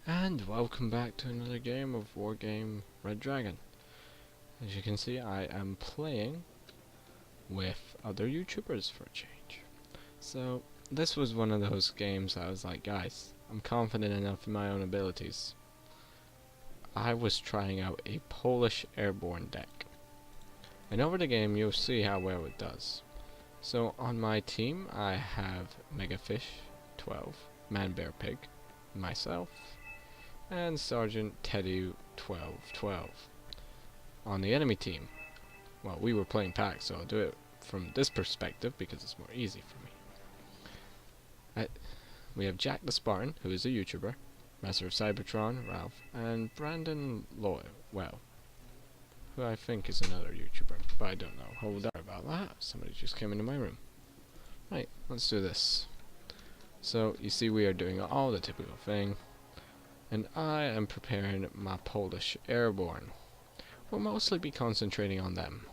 And welcome back to another game of Wargame Red Dragon. As you can see, I am playing with other YouTubers for a change. So, this was one of those games I was like, guys, I'm confident enough in my own abilities. I was trying out a Polish airborne deck. And over the game, you'll see how well it does. So, on my team, I have Megafish 12, Man Bear Pig, myself, and Sergeant Teddy 1212. On the enemy team, well, we were playing Pact, so I'll do it from this perspective because it's more easy for me. We have Jack the Spartan, who is a YouTuber, Master of Cybertron, Ralph, and Brandon Loyal, who I think is another YouTuber, but I don't know. Hold on about that. Somebody just came into my room. Right, let's do this. So, you see we are doing all the typical thing. And I am preparing my Polish airborne. We'll mostly be concentrating on them.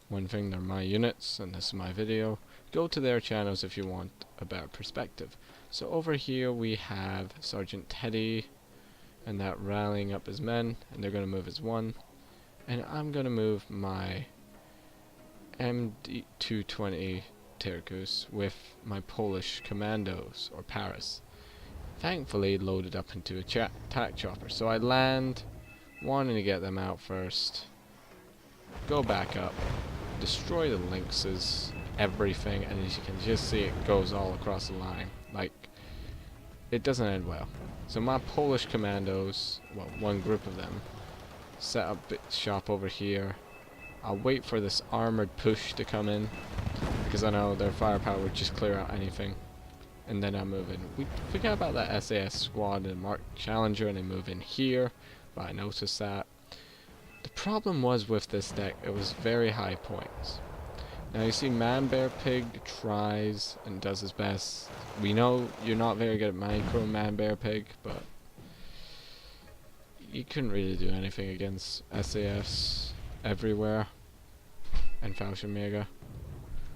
One thing, they're my units, and this is my video. Go to their channels if you want a better perspective. So over here we have Sergeant Teddy, and that rallying up his men, and they're going to move as one. And I'm going to move my MD-220 Tergus with my Polish commandos, or Paris. Thankfully loaded up into a attack chopper. So I land, wanting to get them out first, go back up, destroy the lynxes, everything, and as you can just see, it goes all across the line. Like, it doesn't end well. So my Polish commandos, well, one group of them, set up shop over here. I'll wait for this armored push to come in, because I know their firepower would just clear out anything. And then I move in. We forget about that SAS squad and Mark Challenger, and they move in here, but I noticed that. The problem was with this deck, it was very high points. Now you see Man Bear Pig tries and does his best. We know you're not very good at micro Man Bear Pig, but you couldn't really do anything against SAFs everywhere and Falchion Mega.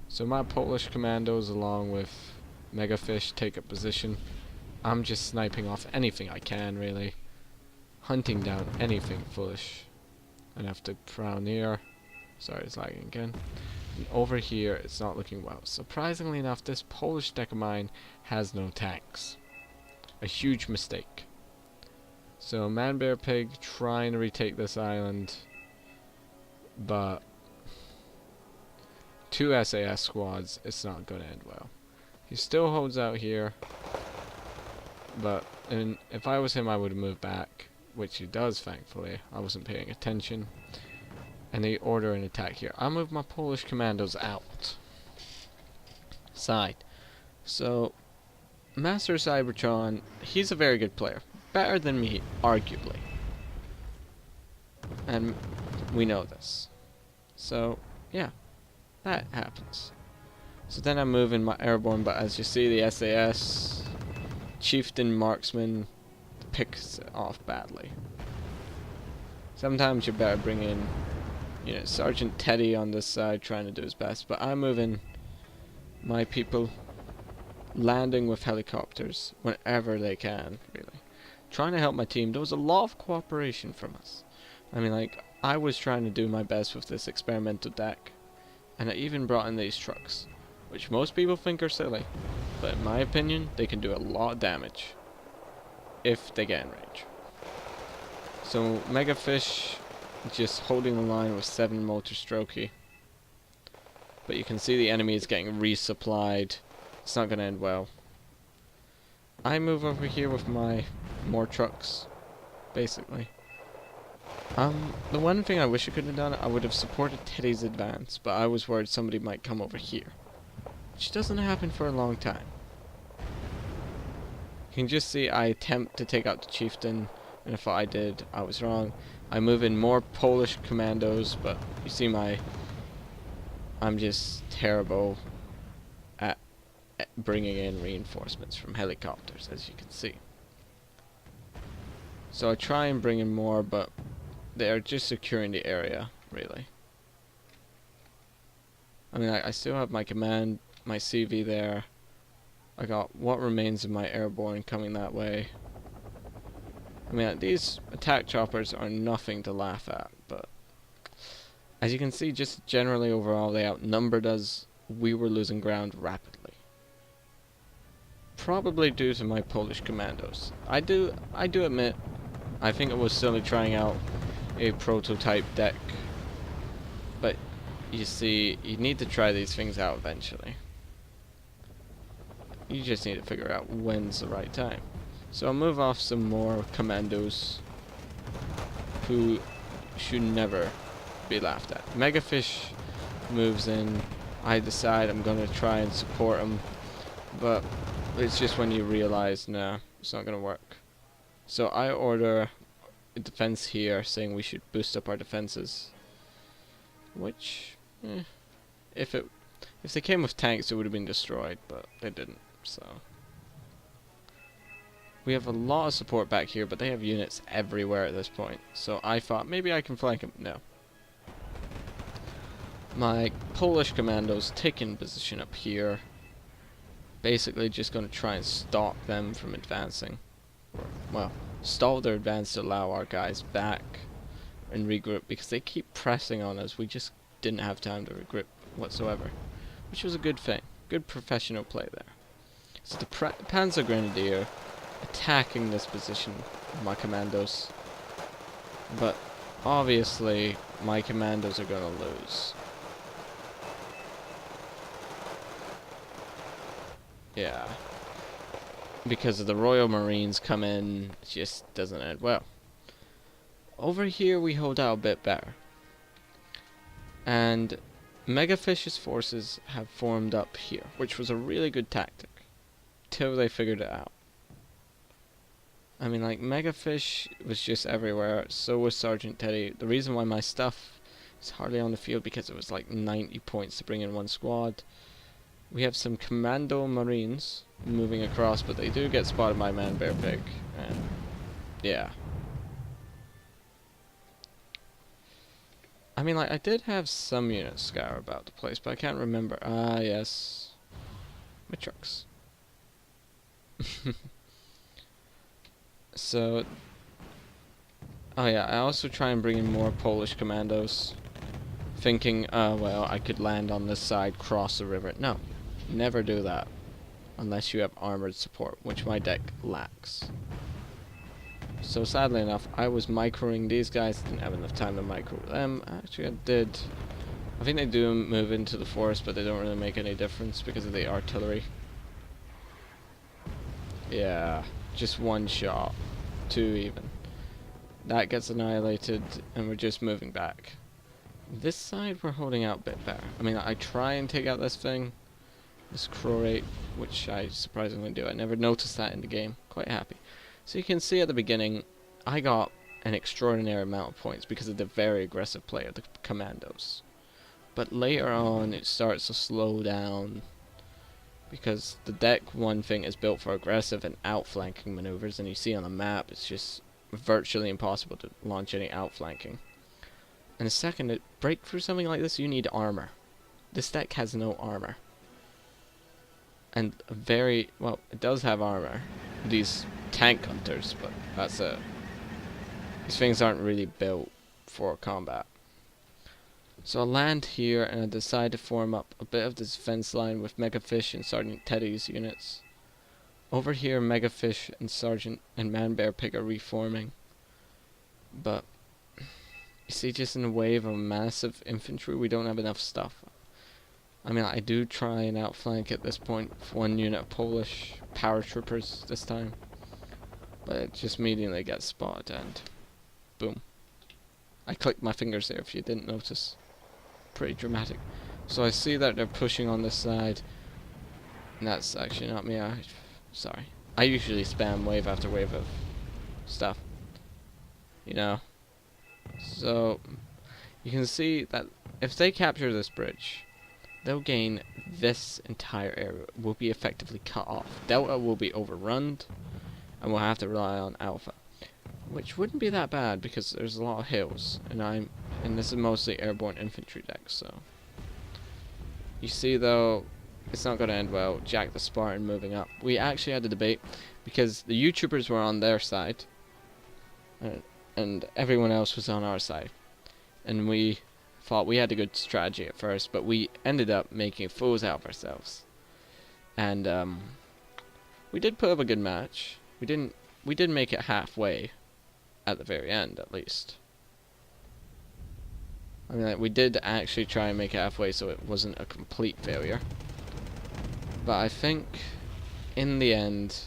So my Polish commandos along with Megafish take up position. I'm just sniping off anything I can, really. Hunting down anything foolish. Enough to frown here. Sorry, it's lagging again. And over here, it's not looking well. Surprisingly enough, this Polish deck of mine has no tanks. A huge mistake. So, Man Bear Pig trying to retake this island. But two SAS squads, it's not going to end well. He still holds out here, but if I was him, I would have moved back, which he does, thankfully. I wasn't paying attention. And they order an attack here. I'll move my Polish commandos out. Side. So, Master Cybertron, he's a very good player. Better than me, arguably. And we know this. So, yeah, that happens. So then I move in my airborne, but as you see, the SAS Chieftain Marksman picks it off badly. Sometimes you're better bringing, Sergeant Teddy on this side trying to do his best, but I'm moving my people, landing with helicopters whenever they can, really. Trying to help my team. There was a lot of cooperation from us. I mean, like, I was trying to do my best with this experimental deck, and I even brought in these trucks, which most people think are silly, but in my opinion, they can do a lot of damage if they get in range. So Megafish just holding the line with 7 motor strokey, but you can see the enemy is getting resupplied. It's not going to end well. I move over here with my more trucks, basically. The one thing I wish I could have done, I would have supported Teddy's advance, but I was worried somebody might come over here, which doesn't happen for a long time. You can just see I attempt to take out the chieftain, and if I did, I was wrong. I move in more Polish commandos, but you see I'm just terrible at bringing in reinforcements from helicopters, as you can see. So I try and bring in more, but they are just securing the area, really. I mean, I still have my command, my CV there. I got what remains of my airborne coming that way. I mean, these attack choppers are nothing to laugh at, but as you can see, just generally overall, they outnumbered us. We were losing ground rapidly. Probably due to my Polish commandos. I do admit, I think it was silly trying out a prototype deck. But, you see, you need to try these things out eventually. You just need to figure out when's the right time. So I'll move off some more commandos who should never be laughed at. Megafish moves in. I decide I'm going to try and support him. But it's just when you realize, nah, it's not going to work. So I order a defense here saying we should boost up our defenses. Which, if they came with tanks, it would have been destroyed, but they didn't, so. We have a lot of support back here, but they have units everywhere at this point. So I thought maybe I can flank them. No. My Polish commandos taking position up here. Basically just going to try and stop them from advancing. Well, stall their advance to allow our guys back and regroup, because they keep pressing on us. We just didn't have time to regroup whatsoever, which was a good thing. Good professional play there. So the Panzer Grenadier attacking this position of my commandos, but obviously my commandos are going to lose. Yeah, because of the Royal Marines come in, it just doesn't end well. Over here we hold out a bit better, and Megafish's forces have formed up here, which was a really good tactic till they figured it out. I mean, like, Megafish was just everywhere, so was Sergeant Teddy. The reason why my stuff is hardly on the field, because it was like 90 points to bring in one squad. We have some Commando Marines moving across, but they do get spotted by Man Bear Pig, and yeah. I mean, like, I did have some units scour about the place, but I can't remember. Ah, yes. My trucks. So, oh yeah, I also try and bring in more Polish commandos, thinking, well, I could land on this side, cross the river. No, never do that, unless you have armored support, which my deck lacks. So sadly enough, I was microing these guys, didn't have enough time to micro them. Actually, I did. I think they do move into the forest, but they don't really make any difference because of the artillery. Yeah. Just one shot, 2 even. That gets annihilated, and we're just moving back. This side we're holding out a bit better. I mean, I try and take out this thing, this Crorate, which I surprisingly do. I never noticed that in the game. Quite happy. So you can see at the beginning, I got an extraordinary amount of points because of the very aggressive play of the commandos. But later on, it starts to slow down, because the deck, one thing, is built for aggressive and outflanking maneuvers, and you see on the map it's just virtually impossible to launch any outflanking. And the second, to break through something like this, you need armor. This deck has no armor. And well, it does have armor. These tank hunters, but that's it. These things aren't really built for combat. So I'll land here, and I decide to form up a bit of the defense line with Megafish and Sergeant Teddy's units. Over here, Megafish and Sergeant and Man Bear Pig are reforming. But, you see, just in a wave of massive infantry, we don't have enough stuff. I mean, I do try and outflank at this point with 1 unit of Polish paratroopers this time. But it just immediately gets spotted, and boom. I clicked my fingers there if you didn't notice. Pretty dramatic. So I see that they're pushing on this side, and that's actually not me. Sorry. I usually spam wave after wave of stuff, you know. So you can see that if they capture this bridge, they'll gain this entire area. Will be effectively cut off. Delta will be overrun, and we'll have to rely on Alpha, which wouldn't be that bad because there's a lot of hills, and this is mostly airborne infantry deck. So you see, though, it's not going to end well. Jack the Spartan moving up. We actually had a debate because the YouTubers were on their side, and everyone else was on our side. And we thought we had a good strategy at first, but we ended up making fools out of ourselves. And we did put up a good match. We did make it halfway, at the very end at least. I mean, like, we did actually try and make it halfway, so it wasn't a complete failure. But I think, in the end,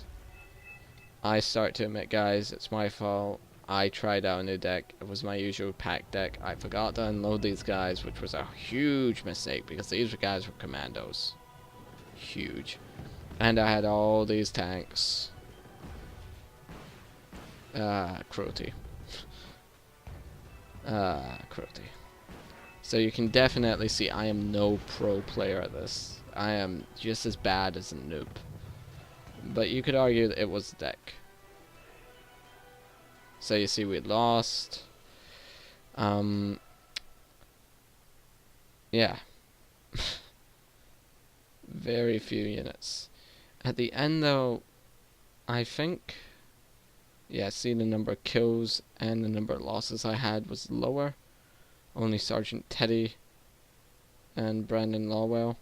I start to admit, guys, it's my fault. I tried out a new deck. It was my usual Pact deck. I forgot to unload these guys, which was a huge mistake, because these guys were commandos. Huge. And I had all these tanks. Cruelty. Cruelty. So you can definitely see I am no pro player at this. I am just as bad as a noob. But you could argue that it was the deck. So you see we lost. Yeah. Very few units. At the end though, I think, yeah, see the number of kills and the number of losses I had was lower. Only Sergeant Teddy and Brandon Lawwell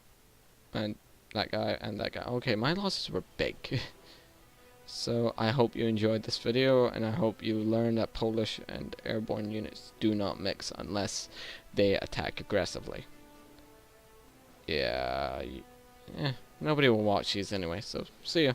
and that guy and that guy. Okay, my losses were big. So I hope you enjoyed this video, and I hope you learned that Polish and airborne units do not mix unless they attack aggressively. Yeah, nobody will watch these anyway, so see ya.